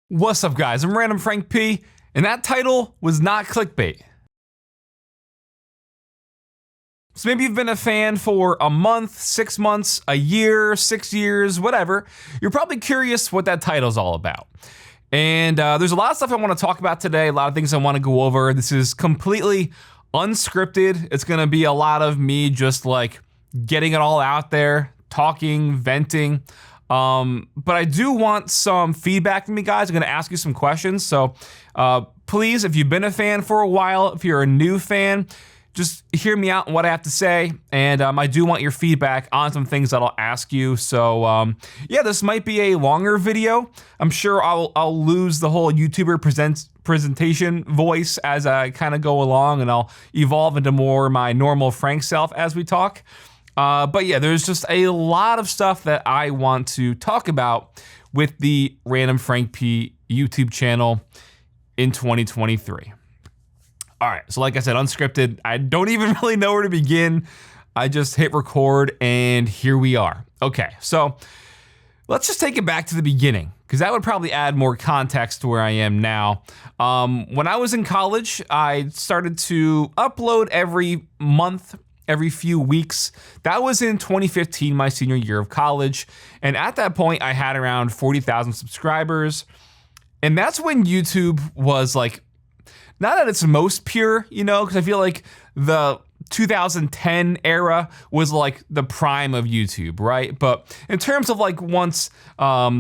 What's up, guys? I'm Randomfrankp, and that title was not clickbait. So maybe you've been a fan for a month, 6 months, a year, 6 years, whatever. You're probably curious what that title's all about. And there's a lot of stuff I want to talk about today, a lot of things I want to go over. This is completely unscripted. It's going to be a lot of me just like getting it all out there, talking, venting. But I do want some feedback from you guys. I'm going to ask you some questions. So please, if you've been a fan for a while, if you're a new fan, just hear me out on what I have to say. And I do want your feedback on some things that I'll ask you. So yeah, this might be a longer video. I'm sure I'll lose the whole YouTuber presentation voice as I kind of go along, and I'll evolve into more my normal Frank self as we talk. But yeah, there's just a lot of stuff that I want to talk about with the Randomfrankp YouTube channel in 2023. All right, so like I said, unscripted. I don't even really know where to begin. I just hit record and here we are. Okay, so let's just take it back to the beginning, because that would probably add more context to where I am now. When I was in college, I started to upload every month, every few weeks. That was in 2015, my senior year of college. And at that point, I had around 40,000 subscribers. And that's when YouTube was like, not at its most pure, you know, because I feel like the 2010 era was like the prime of YouTube, right? But in terms of like once all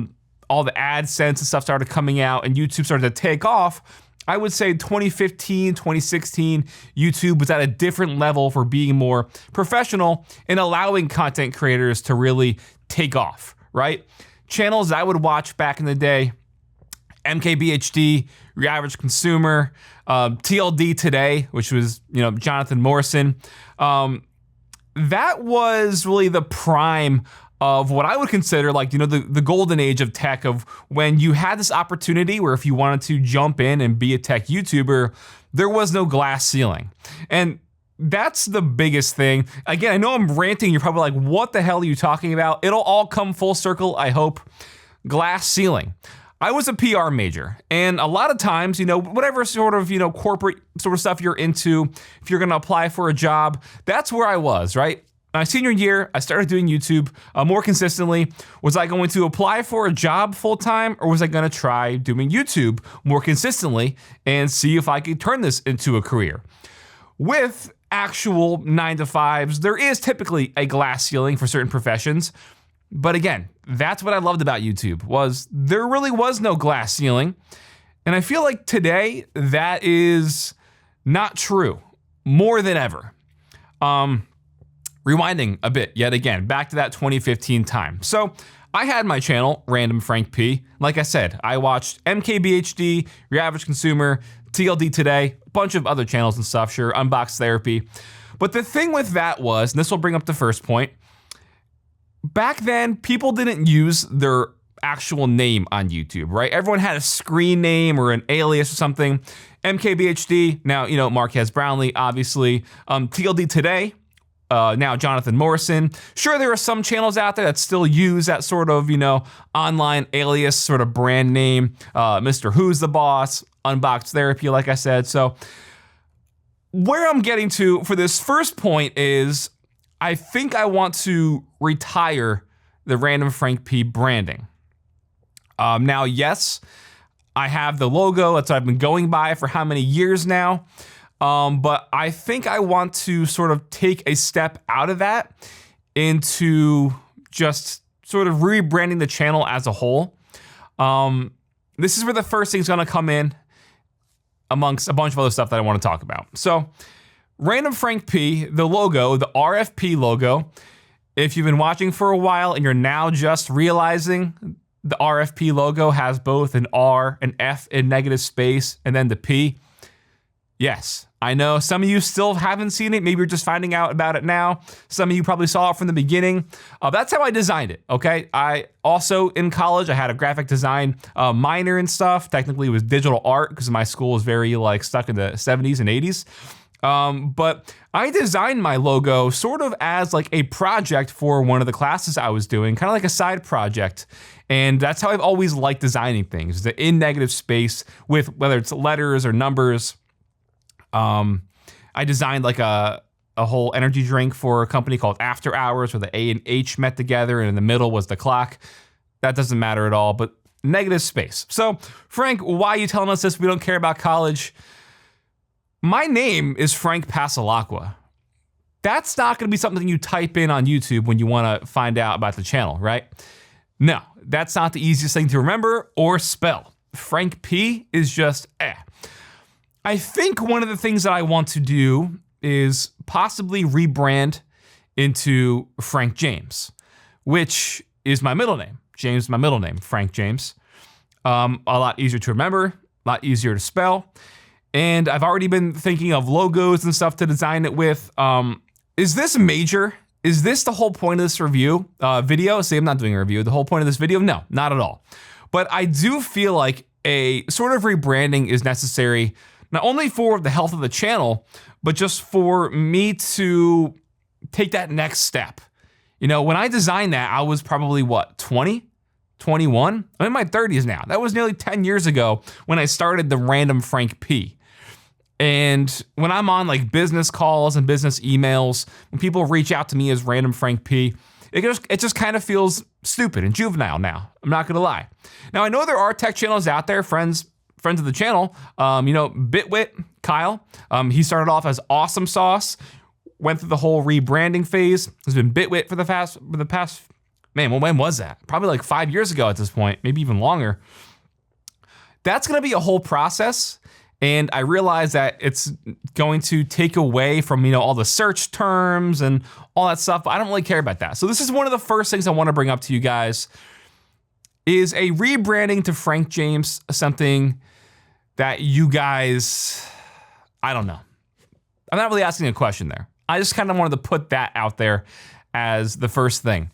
the AdSense and stuff started coming out and YouTube started to take off, I would say 2015, 2016, YouTube was at a different level for being more professional and allowing content creators to really take off, right? Channels I would watch back in the day: MKBHD, Your Average Consumer, TLD Today, which was, you know, Jonathan Morrison. That was really the prime of what I would consider like, you know, the golden age of tech, of when you had this opportunity where if you wanted to jump in and be a tech YouTuber, there was no glass ceiling. And that's the biggest thing. Again, I know I'm ranting. You're probably like, what the hell are you talking about? It'll all come full circle, I hope. Glass ceiling. I was a PR major, and a lot of times, you know, whatever sort of, you know, corporate sort of stuff you're into, if you're gonna apply for a job, that's where I was, right? My senior year, I started doing YouTube more consistently. Was I going to apply for a job full time, or was I gonna try doing YouTube more consistently and see if I could turn this into a career? With actual 9-to-5s, there is typically a glass ceiling for certain professions. But again, that's what I loved about YouTube, was there really was no glass ceiling. And I feel like today that is not true, more than ever. Rewinding a bit yet again, back to that 2015 time. So I had my channel, Randomfrankp. Like I said, I watched MKBHD, Your Average Consumer, TLD Today, a bunch of other channels and stuff, sure, Unbox Therapy. But the thing with that was, and this will bring up the first point, back then, people didn't use their actual name on YouTube, right? Everyone had a screen name or an alias or something. MKBHD, now, you know, Marquez Brownlee, obviously. TLD Today, now Jonathan Morrison. Sure, there are some channels out there that still use that sort of, you know, online alias sort of brand name. Mr. Who's the Boss, Unbox Therapy, like I said. So where I'm getting to for this first point is, I think I want to retire the Randomfrankp branding. Now, yes, I have the logo. That's what I've been going by for how many years now. But I think I want to sort of take a step out of that into just sort of rebranding the channel as a whole. This is where the first thing's going to come in, amongst a bunch of other stuff that I want to talk about. So Randomfrankp, the logo, the RFP logo, if you've been watching for a while and you're now just realizing the RFP logo has both an R, an F in negative space, and then the P. Yes, I know some of you still haven't seen it. Maybe you're just finding out about it now. Some of you probably saw it from the beginning. That's how I designed it, okay? I also, in college, I had a graphic design minor and stuff. Technically, it was digital art because my school was very like stuck in the 70s and 80s. But I designed my logo sort of as like a project for one of the classes I was doing, kind of like a side project. And that's how I've always liked designing things, the in negative space with whether it's letters or numbers. I designed like a whole energy drink for a company called After Hours where the A and H met together and in the middle was the clock. That doesn't matter at all, but negative space. So Frank, why are you telling us this? We don't care about college. My name is Frank Passalacqua. That's not going to be something you type in on YouTube when you want to find out about the channel, right? No, that's not the easiest thing to remember or spell. Frank P is just eh. I think one of the things that I want to do is possibly rebrand into Frank James, which is my middle name. James is my middle name, Frank James. A lot easier to remember, a lot easier to spell. And I've already been thinking of logos and stuff to design it with. Is this major? Is this the whole point of this review video? See, I'm not doing a review. The whole point of this video? No, not at all. But I do feel like a sort of rebranding is necessary, not only for the health of the channel, but just for me to take that next step. You know, when I designed that, I was probably what, 20, 21? I'm in my 30s now. That was nearly 10 years ago when I started the Randomfrankp. And when I'm on like business calls and business emails, when people reach out to me as Randomfrankp, it just kind of feels stupid and juvenile now. I'm not gonna lie. Now I know there are tech channels out there, friends of the channel. You know, Bitwit, Kyle. He started off as Awesome Sauce, went through the whole rebranding phase. Has been Bitwit for the past. Man, well, when was that? Probably like 5 years ago at this point, maybe even longer. That's gonna be a whole process. And I realize that it's going to take away from, you know, all the search terms and all that stuff, but I don't really care about that. So this is one of the first things I want to bring up to you guys. Is a rebranding to Frank James something that you guys, I don't know. I'm not really asking a question there. I just kind of wanted to put that out there as the first thing.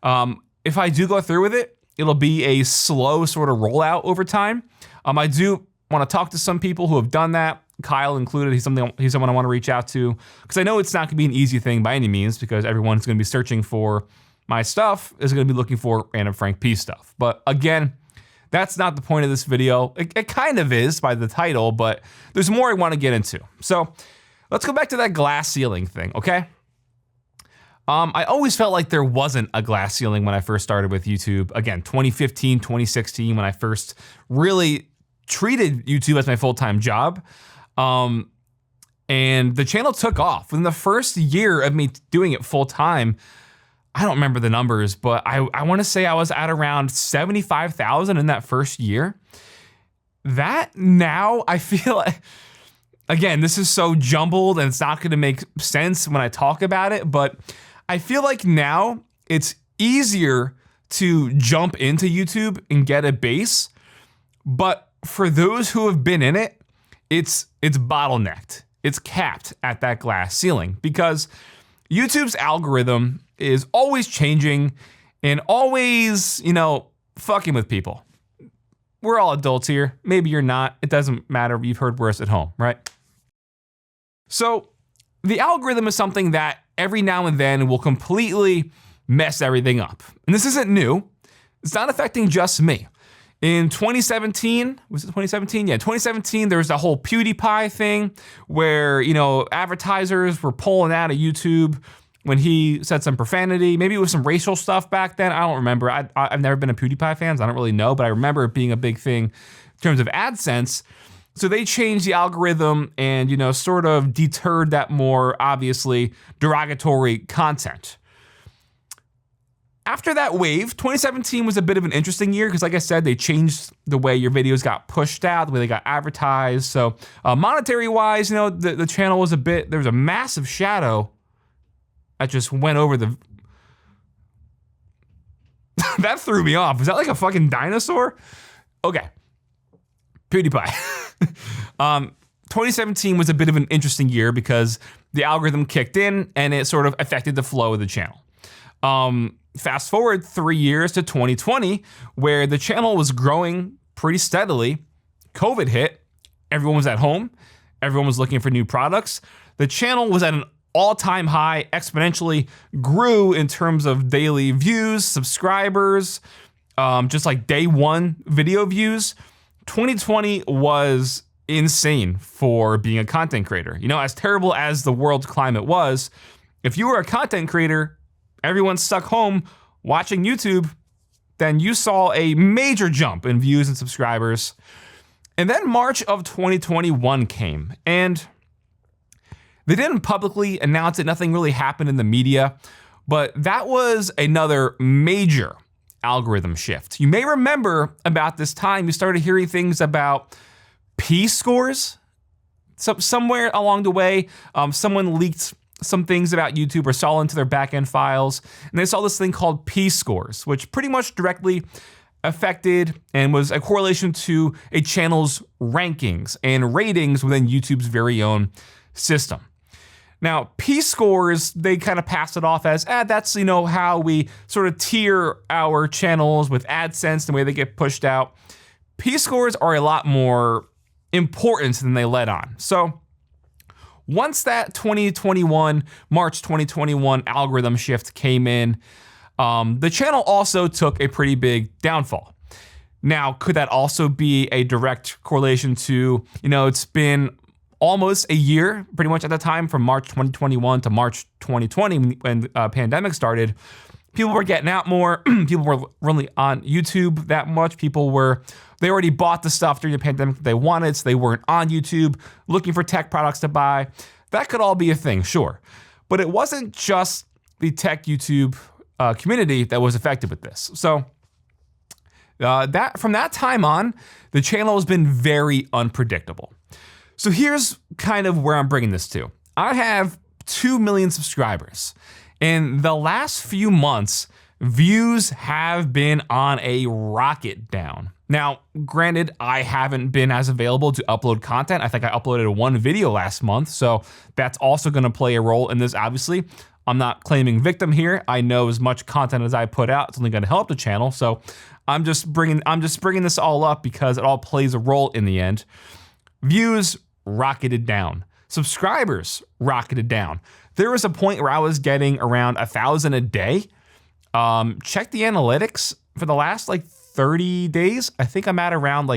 If I do go through with it, it'll be a slow sort of rollout over time. I do want to talk to some people who have done that, Kyle included. He's someone I want to reach out to, because I know it's not going to be an easy thing by any means, because everyone's going to be searching for my stuff is going to be looking for Randomfrankp stuff. But again, that's not the point of this video. It kind of is by the title, but there's more I want to get into. So let's go back to that glass ceiling thing, okay? I always felt like there wasn't a glass ceiling when I first started with YouTube. Again, 2015, 2016, when I first really treated YouTube as my full-time job. And the channel took off. Within the first year of me doing it full-time, I don't remember the numbers, but I want to say I was at around 75,000 in that first year. That now I feel like, again, this is so jumbled and it's not going to make sense when I talk about it, but I feel like now it's easier to jump into YouTube and get a base, but for those who have been in it, it's bottlenecked. It's capped at that glass ceiling because YouTube's algorithm is always changing and always, you know, fucking with people. We're all adults here. Maybe you're not. It doesn't matter. You've heard worse at home, right? So the algorithm is something that every now and then will completely mess everything up. And this isn't new. It's not affecting just me. In 2017, was it 2017? Yeah, 2017, there was the whole PewDiePie thing where, you know, advertisers were pulling out of YouTube when he said some profanity. Maybe it was some racial stuff back then. I don't remember. I've never been a PewDiePie fan, so I don't really know, but I remember it being a big thing in terms of AdSense. So they changed the algorithm and, you know, sort of deterred that more obviously derogatory content. After that wave, 2017 was a bit of an interesting year because, like I said, they changed the way your videos got pushed out, the way they got advertised. So monetary-wise, you know, the channel was there was a massive shadow that just went over the... That threw me off. Was that like a fucking dinosaur? Okay. PewDiePie. 2017 was a bit of an interesting year because the algorithm kicked in and it sort of affected the flow of the channel. Fast forward 3 years to 2020, where the channel was growing pretty steadily. COVID hit, everyone was at home, Everyone was looking for new products. The channel was at an all-time high, exponentially grew in terms of daily views, subscribers, just like day one video views. 2020 was insane for being a content creator. You know, as terrible as the world's climate was, if you were a content creator, everyone's stuck home watching YouTube, then you saw a major jump in views and subscribers. And then March of 2021 came, and they didn't publicly announce it. Nothing really happened in the media, but that was another major algorithm shift. You may remember about this time, you started hearing things about P-scores. So somewhere along the way, someone leaked some things about YouTube or saw into their backend files, and they saw this thing called P-scores, which pretty much directly affected and was a correlation to a channel's rankings and ratings within YouTube's very own system. Now, P-scores, they kind of pass it off as, that's, you know, how we sort of tier our channels with AdSense, the way they get pushed out. P-scores are a lot more important than they let on. So once that March 2021 algorithm shift came in, the channel also took a pretty big downfall. Now, could that also be a direct correlation to, you know, it's been almost a year, pretty much at the time, from March 2021 to March 2020 when the pandemic started. People were getting out more. People were really on YouTube that much. They already bought the stuff during the pandemic that they wanted, so they weren't on YouTube looking for tech products to buy. That could all be a thing, sure. But it wasn't just the tech YouTube community that was affected with this. So from that time on, the channel has been very unpredictable. So here's kind of where I'm bringing this to. I have 2 million subscribers. In the last few months, views have been on a rocket down. Now, granted, I haven't been as available to upload content. I think I uploaded one video last month, so that's also gonna play a role in this, obviously. I'm not claiming victim here. I know as much content as I put out, it's only gonna help the channel, so I'm just bringing this all up because it all plays a role in the end. Views rocketed down. Subscribers rocketed down. There was a point where I was getting around 1,000 a day. Check the analytics for the last 30 days. I think I'm at around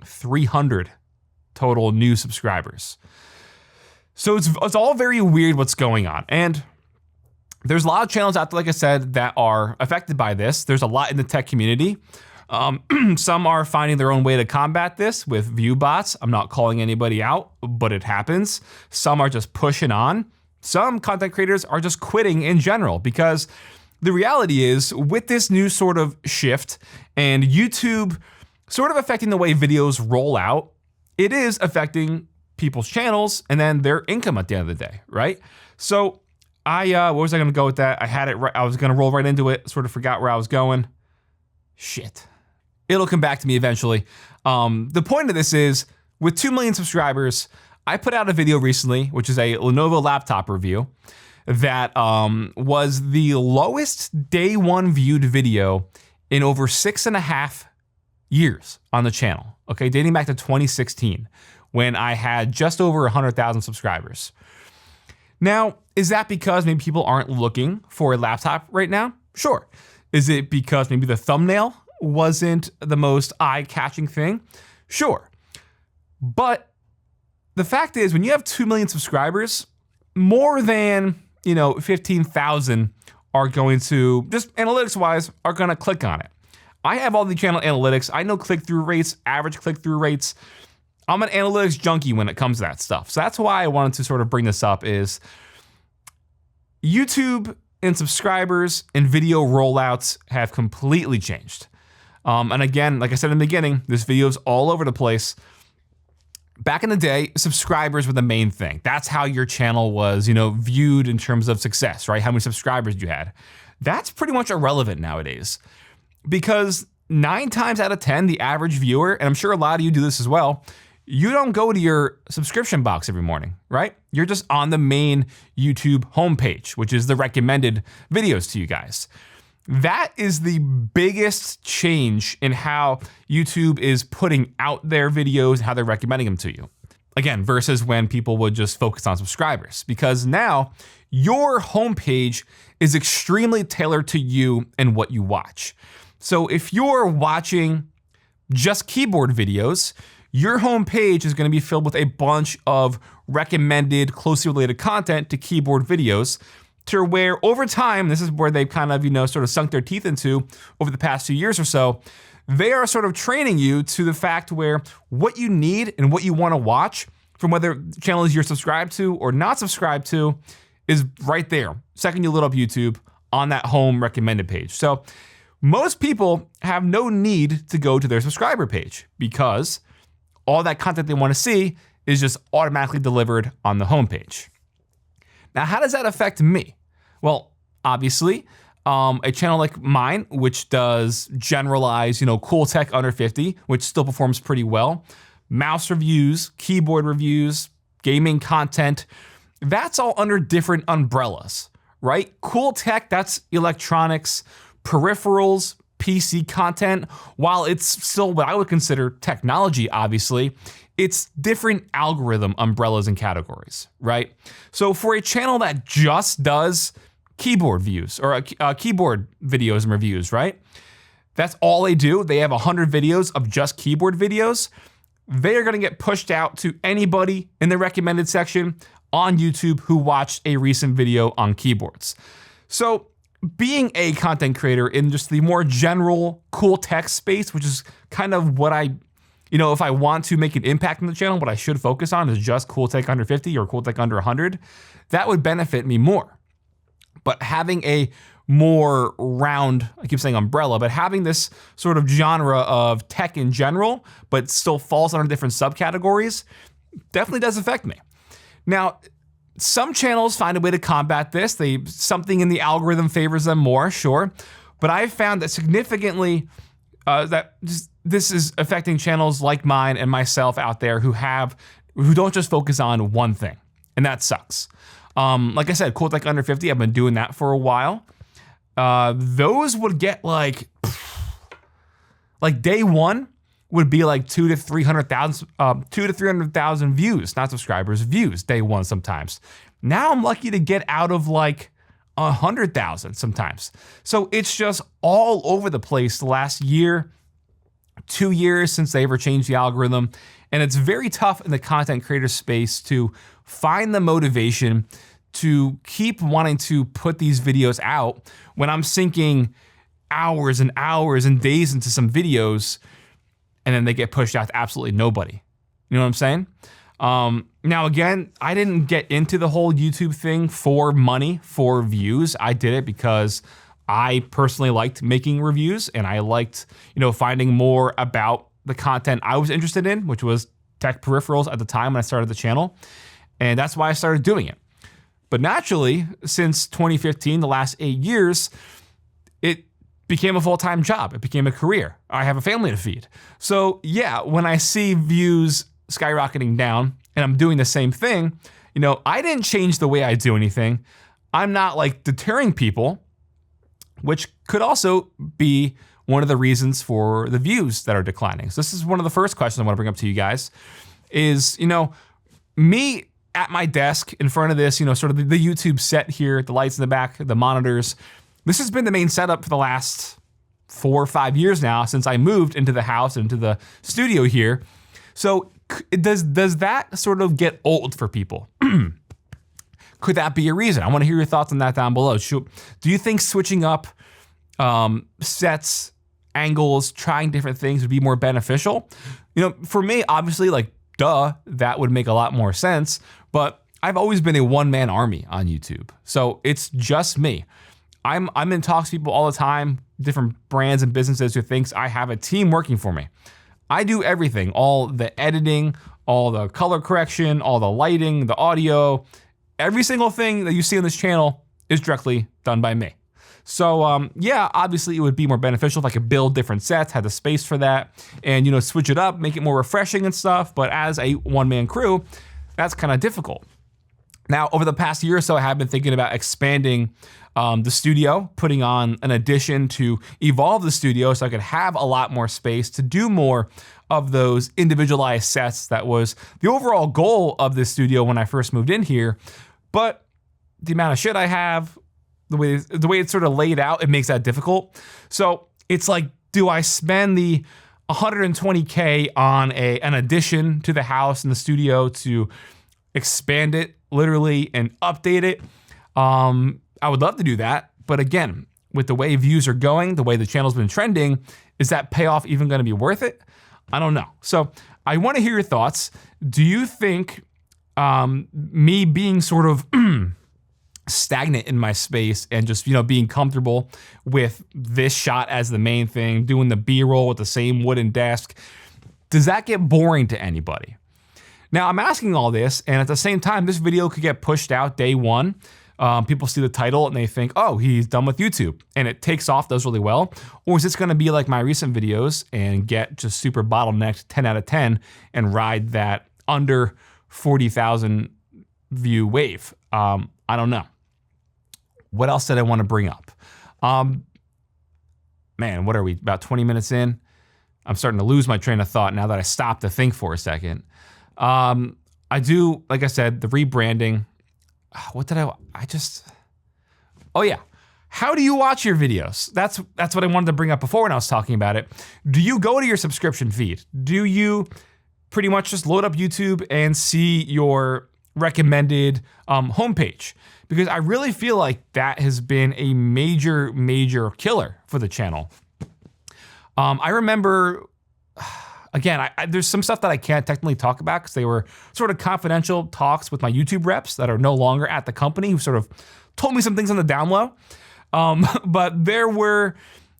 300 total new subscribers. So it's all very weird what's going on. And there's a lot of channels out there, like I said, that are affected by this. There's a lot in the tech community. Some are finding their own way to combat this with view bots. I'm not calling anybody out, but it happens. Some are just pushing on. Some content creators are just quitting in general because the reality is with this new sort of shift and YouTube sort of affecting the way videos roll out, it is affecting people's channels and then their income at the end of the day, right? So where was I gonna go with that? I had it right. I was gonna roll right into it, sort of forgot where I was going. Shit. It'll come back to me eventually. The point of this is, with 2 million subscribers, I put out a video recently, which is a Lenovo laptop review, that was the lowest day one viewed video in over 6.5 years on the channel, okay? Dating back to 2016, when I had just over 100,000 subscribers. Now, is that because maybe people aren't looking for a laptop right now? Sure. Is it because maybe the thumbnail wasn't the most eye-catching thing? Sure. But the fact is, when you have 2 million subscribers, more than 15,000 are going to, just analytics-wise, are going to click on it. I have all the channel analytics. I know click-through rates, average click-through rates. I'm an analytics junkie when it comes to that stuff. So that's why I wanted to sort of bring this up is YouTube and subscribers and video rollouts have completely changed. And again, like I said in the beginning, this video is all over the place. Back in the day, subscribers were the main thing. That's how your channel was, viewed in terms of success, right? How many subscribers you had. That's pretty much irrelevant nowadays because 9 times out of 10, the average viewer, and I'm sure a lot of you do this as well, you don't go to your subscription box every morning, right? You're just on the main YouTube homepage, which is the recommended videos to you guys. That is the biggest change in how YouTube is putting out their videos and how they're recommending them to you. Again, versus when people would just focus on subscribers, because now your homepage is extremely tailored to you and what you watch. So if you're watching just keyboard videos, your homepage is going to be filled with a bunch of recommended, closely related content to keyboard videos, to where over time, this is where they've kind of, sort of sunk their teeth into over the past 2 years or so. They are sort of training you to the fact where what you need and what you want to watch from whether channels you're subscribed to or not subscribed to is right there. Second you load up YouTube on that home recommended page. So most people have no need to go to their subscriber page because all that content they want to see is just automatically delivered on the homepage. Now, how does that affect me? Well, obviously, a channel like mine, which does generalized, cool tech under 50, which still performs pretty well, mouse reviews, keyboard reviews, gaming content, that's all under different umbrellas, right? Cool tech, that's electronics, peripherals, PC content. While it's still what I would consider technology, obviously, it's different algorithm umbrellas and categories, right? So for a channel that just does keyboard views or keyboard videos and reviews, right? That's all they do. They have 100 videos of just keyboard videos. They are going to get pushed out to anybody in the recommended section on YouTube who watched a recent video on keyboards. So being a content creator in just the more general cool tech space, which is kind of what I, if I want to make an impact on the channel, what I should focus on is just cool tech under 50 or cool tech under 100, that would benefit me more. But having a more round, I keep saying umbrella, but having this sort of genre of tech in general, but still falls under different subcategories, definitely does affect me. Now, some channels find a way to combat this. Something in the algorithm favors them more, sure. But I've found that significantly this is affecting channels like mine and myself out there who don't just focus on one thing, and that sucks. Like I said, cool tech under 50, I've been doing that for a while. Those would get like day one would be like 200,000 to 300,000 views, not subscribers, views day one sometimes. Now I'm lucky to get out of like 100,000 sometimes. So it's just all over the place the last year, 2 years since they ever changed the algorithm. And it's very tough in the content creator space to find the motivation to keep wanting to put these videos out when I'm sinking hours and hours and days into some videos and then they get pushed out to absolutely nobody. You know what I'm saying? Now, again, I didn't get into the whole YouTube thing for money, for views. I did it because I personally liked making reviews and I liked, finding more about the content I was interested in, which was tech peripherals at the time when I started the channel. And that's why I started doing it. But naturally, since 2015, the last 8 years, it became a full-time job. It became a career. I have a family to feed. So yeah, when I see views skyrocketing down and I'm doing the same thing, I didn't change the way I do anything. I'm not like deterring people, which could also be one of the reasons for the views that are declining. So this is one of the first questions I want to bring up to you guys is, me at my desk in front of this, sort of the YouTube set here, the lights in the back, the monitors. This has been the main setup for the last 4 or 5 years now since I moved into the house, into the studio here. So does that sort of get old for people? Could that be a reason? I want to hear your thoughts on that down below. Do you think switching up sets, angles, trying different things would be more beneficial? For me, obviously, that would make a lot more sense, but I've always been a one-man army on YouTube. So it's just me. I'm in talks with people all the time, different brands and businesses who thinks I have a team working for me. I do everything, all the editing, all the color correction, all the lighting, the audio, every single thing that you see on this channel is directly done by me. So yeah, obviously it would be more beneficial if I could build different sets, had the space for that, and switch it up, make it more refreshing and stuff. But as a one-man crew, that's kind of difficult. Now, over the past year or so, I have been thinking about expanding the studio, putting on an addition to evolve the studio so I could have a lot more space to do more of those individualized sets. That was the overall goal of this studio when I first moved in here. But the amount of shit I have, the way it's sort of laid out, it makes that difficult. So it's like, do I spend the $120K on an addition to the house and the studio to expand it literally and update it? I would love to do that, but again, with the way views are going, the way the channel's been trending, is that payoff even going to be worth it? I don't know. So I want to hear your thoughts. Do you think me being sort of stagnant in my space and just, being comfortable with this shot as the main thing, doing the B-roll with the same wooden desk, does that get boring to anybody? Now, I'm asking all this, and at the same time, this video could get pushed out day one. People see the title and they think, oh, he's done with YouTube, and it takes off, does really well. Or is this gonna be like my recent videos and get just super bottlenecked 10 out of 10 and ride that under 40,000 view wave? I don't know. What else did I wanna bring up? Man, what are we, about 20 minutes in? I'm starting to lose my train of thought now that I stopped to think for a second. I do, like I said, the rebranding. What did oh yeah. How do you watch your videos? That's what I wanted to bring up before when I was talking about it. Do you go to your subscription feed? Do you pretty much just load up YouTube and see your recommended homepage? Because I really feel like that has been a major, major killer for the channel. I remember, again, there's some stuff that I can't technically talk about because they were sort of confidential talks with my YouTube reps that are no longer at the company, who sort of told me some things on the down low. But there were,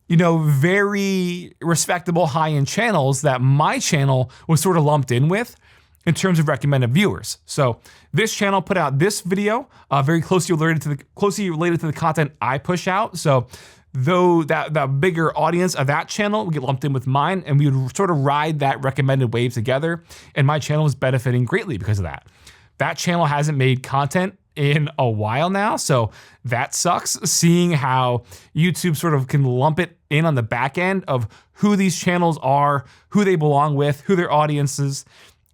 very respectable high-end channels that my channel was sort of lumped in with in terms of recommended viewers. So this channel put out this video, very closely related to the content I push out. So though that bigger audience of that channel would get lumped in with mine, and we would sort of ride that recommended wave together, and my channel was benefiting greatly because of that. That channel hasn't made content in a while now, so that sucks, seeing how YouTube sort of can lump it in on the back end of who these channels are, who they belong with, who their audience is,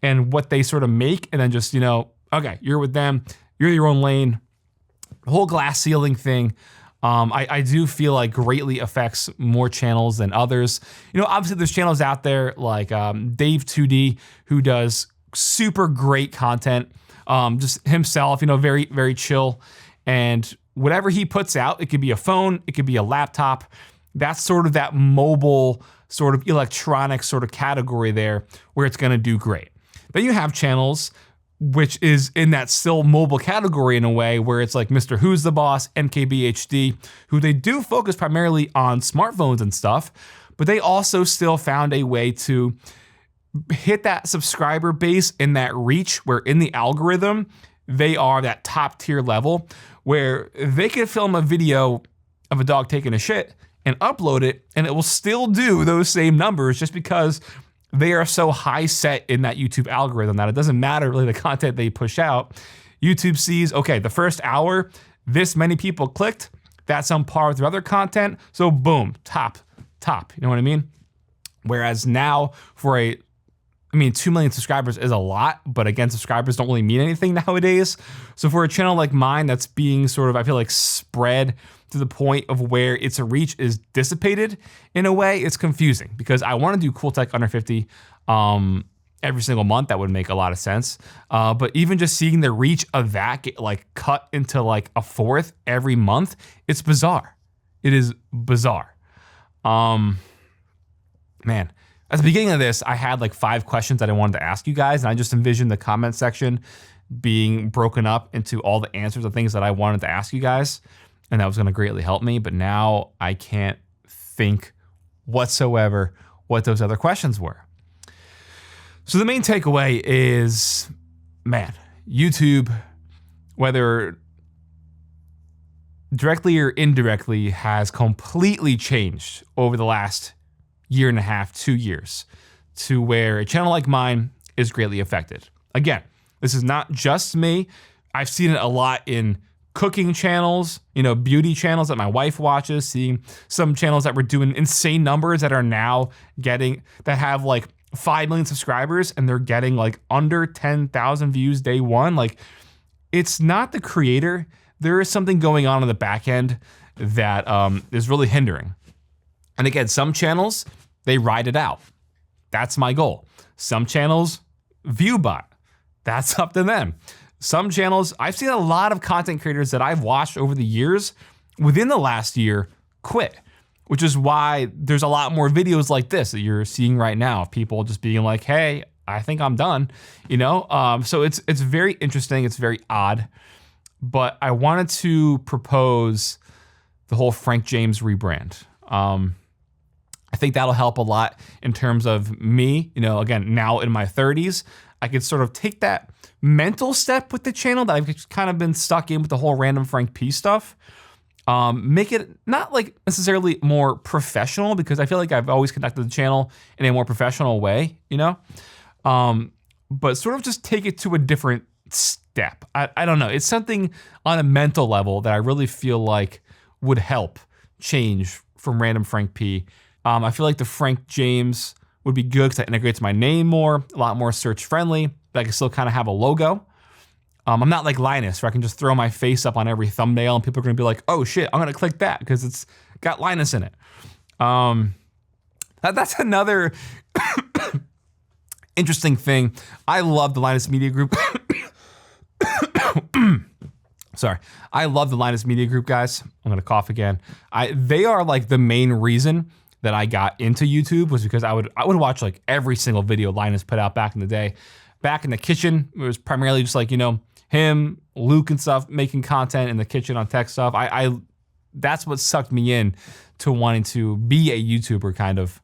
and what they sort of make, and then just, okay, you're with them, you're your own lane. The whole glass ceiling thing, I do feel like greatly affects more channels than others. Obviously there's channels out there like Dave 2D, who does super great content, just himself, very, very chill. And whatever he puts out, it could be a phone, it could be a laptop. That's sort of that mobile sort of electronic sort of category there where it's gonna do great. Then you have channels which is in that still mobile category in a way, where it's like Mr. Who's the Boss, MKBHD, who they do focus primarily on smartphones and stuff, but they also still found a way to hit that subscriber base and that reach where in the algorithm, they are that top tier level where they could film a video of a dog taking a shit and upload it, and it will still do those same numbers just because they are so high set in that YouTube algorithm that it doesn't matter really the content they push out. YouTube sees, okay, the first hour, this many people clicked, that's on par with their other content, so boom, top, you know what I mean? Whereas now for 2 million subscribers is a lot, but again, subscribers don't really mean anything nowadays. So for a channel like mine that's being sort of, I feel like, spread to the point of where its reach is dissipated in a way, it's confusing because I want to do cool tech under 50 every single month. That would make a lot of sense. But even just seeing the reach of that get like cut into like a fourth every month, it's bizarre. It is bizarre. Man, at the beginning of this, I had like 5 questions that I wanted to ask you guys, and I just envisioned the comment section being broken up into all the answers of things that I wanted to ask you guys, and that was gonna greatly help me, but now I can't think whatsoever what those other questions were. So the main takeaway is, man, YouTube, whether directly or indirectly, has completely changed over the last year and a half, 2 years, to where a channel like mine is greatly affected. Again, this is not just me I've seen it a lot in cooking channels, beauty channels that my wife watches, seeing some channels that were doing insane numbers that are now that have like 5 million subscribers and they're getting like under 10,000 views day one. Like, it's not the creator. There is something going on in the back end that is really hindering. And again, some channels, they ride it out. That's my goal. Some channels, view bot. That's up to them. Some channels, I've seen a lot of content creators that I've watched over the years within the last year quit, which is why there's a lot more videos like this that you're seeing right now of people just being like, hey, I think I'm done, So it's very interesting. It's very odd, but I wanted to propose the whole Frank James rebrand. I think that'll help a lot in terms of me, again, now in my 30s, I could sort of take that mental step with the channel that I've kind of been stuck in with the whole Randomfrankp stuff. Make it not like necessarily more professional, because I feel like I've always conducted the channel in a more professional way, but sort of just take it to a different step. I don't know. It's something on a mental level that I really feel like would help change from Randomfrankp. I feel like the Frank James would be good because that integrates my name more, a lot more search friendly, but I can still kind of have a logo. I'm not like Linus, where I can just throw my face up on every thumbnail and people are gonna be like, oh shit, I'm gonna click that because it's got Linus in it. That's another interesting thing. I love the Linus Media Group. Sorry. I love the Linus Media Group, guys. I'm gonna cough again. They are like the main reason that I got into YouTube, was because I would watch like every single video Linus put out back in the day. Back in the kitchen, it was primarily just like, him, Luke and stuff, making content in the kitchen on tech stuff. That's what sucked me in to wanting to be a YouTuber, kind of.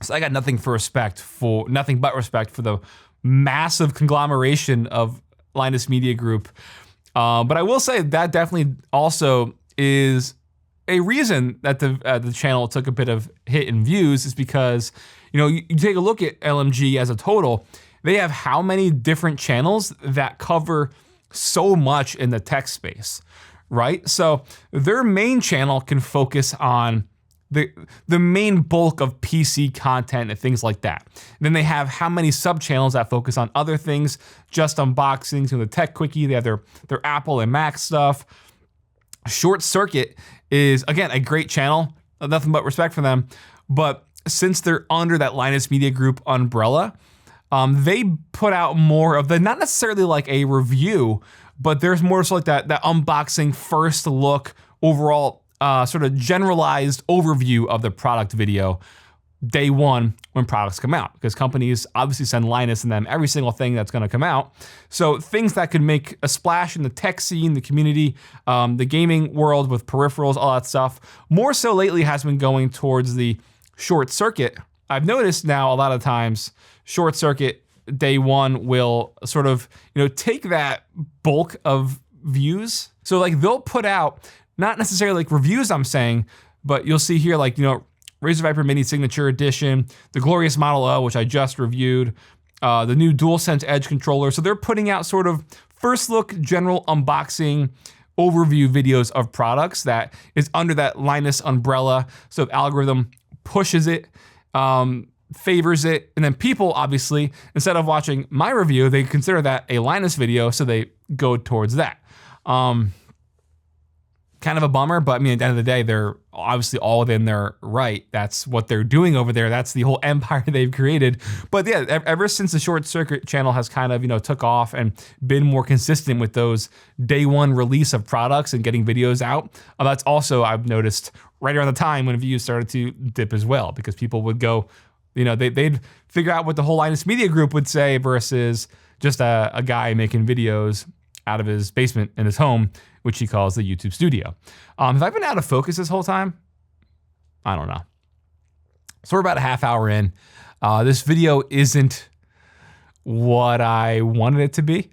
So I got nothing but respect for the massive conglomeration of Linus Media Group. But I will say that definitely also is a reason that the channel took a bit of hit in views, is because, you take a look at LMG as a total, they have how many different channels that cover so much in the tech space, right? So their main channel can focus on the main bulk of PC content and things like that. And then they have how many sub channels that focus on other things, just unboxings, the Tech Quickie, they have their Apple and Mac stuff. Short Circuit is, again, a great channel, nothing but respect for them. But since they're under that Linus Media Group umbrella, they put out more of the, not necessarily like a review, but there's more so like that unboxing, first look, overall sort of generalized overview of the product video day one when products come out, because companies obviously send Linus and them every single thing that's going to come out. So things that could make a splash in the tech scene, the community, the gaming world with peripherals, all that stuff, more so lately has been going towards the Short Circuit. I've noticed now a lot of times Short Circuit day one will sort of, take that bulk of views. So like they'll put out not necessarily like reviews, I'm saying, but you'll see here like, Razer Viper Mini Signature Edition, the Glorious Model O, which I just reviewed, the new DualSense Edge controller. So they're putting out sort of first look, general unboxing, overview videos of products that is under that Linus umbrella. So the algorithm pushes it, favors it, and then people obviously, instead of watching my review, they consider that a Linus video, so they go towards that. Kind of a bummer, but I mean, at the end of the day, they're obviously all within their right. That's what they're doing over there. That's the whole empire they've created. But yeah, ever since the Short Circuit channel has kind of, took off and been more consistent with those day one release of products and getting videos out, that's also, I've noticed, right around the time when views started to dip as well, because people would go, they'd figure out what the whole Linus Media Group would say versus just a guy making videos out of his basement in his home, which he calls the YouTube studio. Have I been out of focus this whole time? I don't know. So we're about a half hour in. This video isn't what I wanted it to be.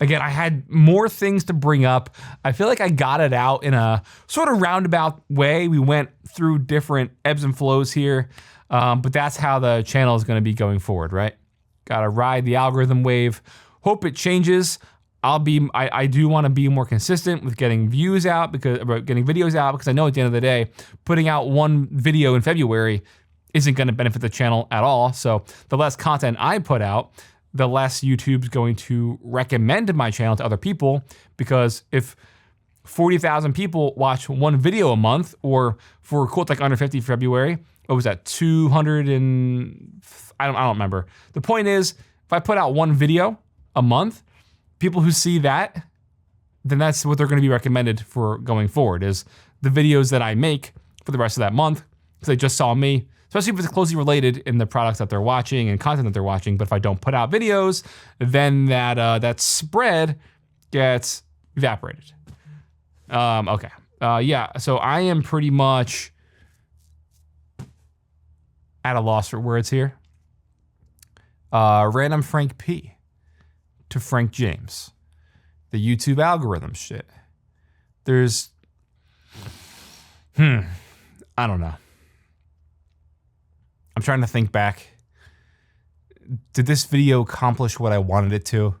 Again, I had more things to bring up. I feel like I got it out in a sort of roundabout way. We went through different ebbs and flows here, but that's how the channel is going to be going forward, right? Got to ride the algorithm wave. Hope it changes. I do want to be more consistent with getting videos out because I know at the end of the day, putting out one video in February isn't going to benefit the channel at all. So the less content I put out, the less YouTube's going to recommend my channel to other people, because if 40,000 people watch one video a month, or for Cool Tech Under 50 February, what was that, 200 and, I don't remember. The point is, if I put out one video a month, people who see that, then that's what they're going to be recommended for going forward, is the videos that I make for the rest of that month, because they just saw me, especially if it's closely related in the products that they're watching and content that they're watching. But if I don't put out videos, then that spread gets evaporated. Okay. Yeah, so I am pretty much at a loss for words here. Randomfrankp to Frank James. The YouTube algorithm shit. There's, I don't know. I'm trying to think back. Did this video accomplish what I wanted it to?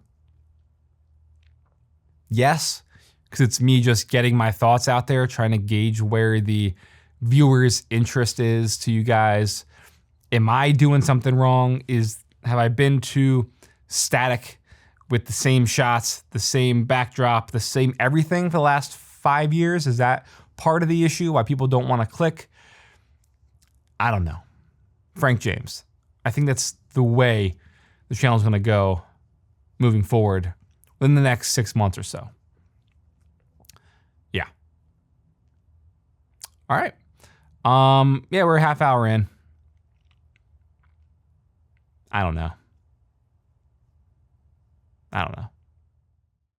Yes, because it's me just getting my thoughts out there, trying to gauge where the viewers' interest is to you guys. Am I doing something wrong? Have I been too static with the same shots, the same backdrop, the same everything for the last 5 years? Is that part of the issue, why people don't want to click? I don't know. Frank James. I think that's the way the channel's going to go moving forward within the next 6 months or so. Yeah. All right. Yeah, we're a half hour in. I don't know.